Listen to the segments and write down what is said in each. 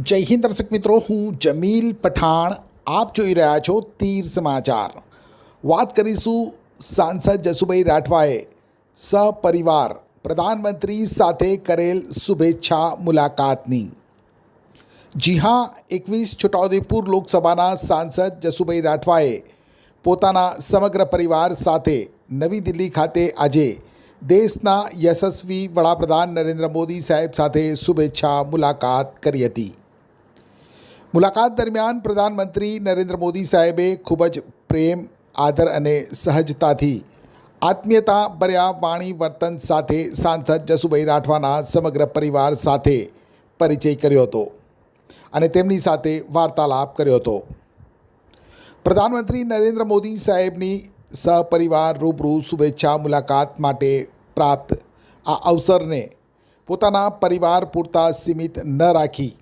જય હિન્દ દર્શક મિત્રો, હું જમીલ પઠાણ. આપ જોઈ રહ્યા છો તીર સમાચાર. વાત કરીશું સાંસદ જસુભાઈ રાઠવાએ સહપરિવાર પ્રધાનમંત્રી સાથે કરેલ શુભેચ્છા મુલાકાતની. જી હા, 21 છોટાઉદેપુર લોકસભાના સાંસદ જસુભાઈ રાઠવાએ પોતાના સમગ્ર પરિવાર સાથે નવી દિલ્હી ખાતે આજે દેશના યશસ્વી વડાપ્રધાન નરેન્દ્ર મોદી સાહેબ સાથે શુભેચ્છા મુલાકાત કરી હતી. મુલાકાત દરમિયાન પ્રધાનમંત્રી નરેન્દ્ર મોદી સાહેબે ખૂબ જ પ્રેમ, આદર અને સહજતાથી આત્મીયતા ભર્યા વાણી વર્તન સાથે સાંસદ જસુભાઈ રાઠવાના સમગ્ર પરિવાર સાથે પરિચય કર્યો હતો અને તેમની સાથે વાર્તાલાપ કર્યો હતો. પ્રધાનમંત્રી નરેન્દ્ર મોદી સાહેબની સહપરિવાર રૂબરૂ શુભેચ્છા મુલાકાત માટે પ્રાપ્ત આ અવસરને પોતાના પરિવાર પૂરતા સીમિત ન રાખી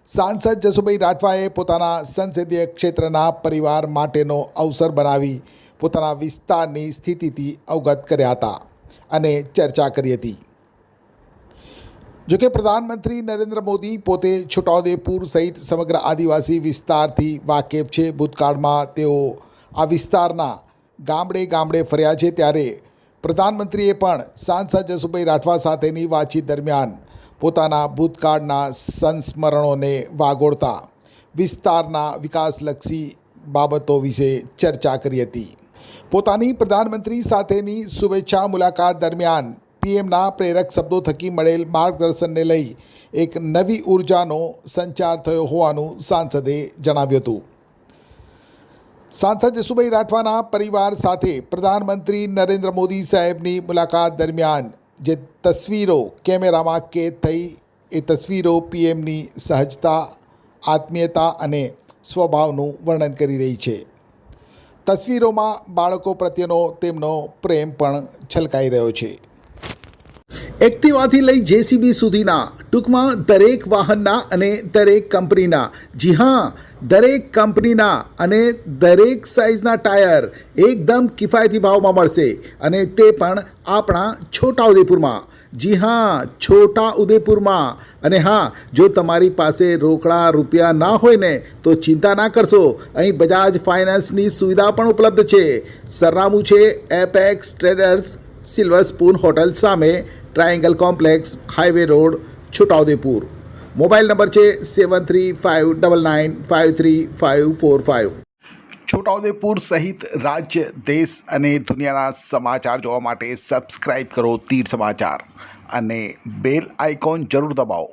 સાંસદ જસુભાઈ રાઠવાએ પોતાના સંસદીય ક્ષેત્રના પરિવાર માટેનો અવસર બનાવી પોતાના વિસ્તારની સ્થિતિથી અવગત કર્યા હતા અને ચર્ચા કરી હતી. જોકે પ્રધાનમંત્રી નરેન્દ્ર મોદી પોતે છોટાઉદેપુર સહિત સમગ્ર આદિવાસી વિસ્તારથી વાકેફ છે. ભૂતકાળમાં તેઓ આ વિસ્તારના ગામડે ગામડે ફર્યા છે, ત્યારે પ્રધાનમંત્રીએ પણ સાંસદ જસુભાઈ રાઠવા સાથેની વાતચીત દરમિયાન પોતાના ભૂતકાળના સંસ્મરણોને વાગોળતા વિસ્તારના વિકાસલક્ષી બાબતો વિશે ચર્ચા કરી હતી. પોતાની પ્રધાનમંત્રી સાથેની શુભેચ્છા મુલાકાત દરમિયાન પીએમના પ્રેરક શબ્દો થકી મળેલ માર્ગદર્શનને લઈ એક નવી ઉર્જાનો સંચાર થયો હોવાનું સાંસદે જણાવ્યું હતું. સાંસદ જસુભાઈ રાઠવાના પરિવાર સાથે પ્રધાનમંત્રી નરેન્દ્ર મોદી સાહેબની મુલાકાત દરમિયાન જે તસવીરો કેમેરામાં કેદ થઈ એ તસવીરો પીએમની સહજતા, આત્મીયતા અને સ્વભાવનું વર્ણન કરી રહી છે. તસવીરોમાં બાળકો પ્રત્યેનો તેમનો પ્રેમ પણ છલકાઈ રહ્યો છે. એક્ટિવાથી લઈ જેસીબી સુધીના, ટૂંકમાં દરેક વાહનના અને દરેક કંપનીના, જી હા, દરેક કંપનીના અને દરેક સાઇઝના ટાયર એકદમ કિફાયતી ભાવમાં મળશે અને તે પણ આપણા છોટાઉદેપુરમાં. જી હા, છોટાઉદેપુરમાં. અને હા, જો તમારી પાસે રોકડા રૂપિયા ના હોય ને તો ચિંતા ના કરશો, અહીં બજાજ ફાઇનાન્સની સુવિધા પણ ઉપલબ્ધ છે. સરનામું છે Apex Traders, silver spoon hotel સામે, triangle complex, highway road, Chhotaudepur. Mobile number છે 7359953545. છોટાઉદેપુર સહિત રાજ્ય, દેશ અને દુનિયાના સમાચાર જોવા માટે સબસ્ક્રાઈબ કરો તીર સમાચાર અને બેલ આઇકોન જરૂર દબાવો.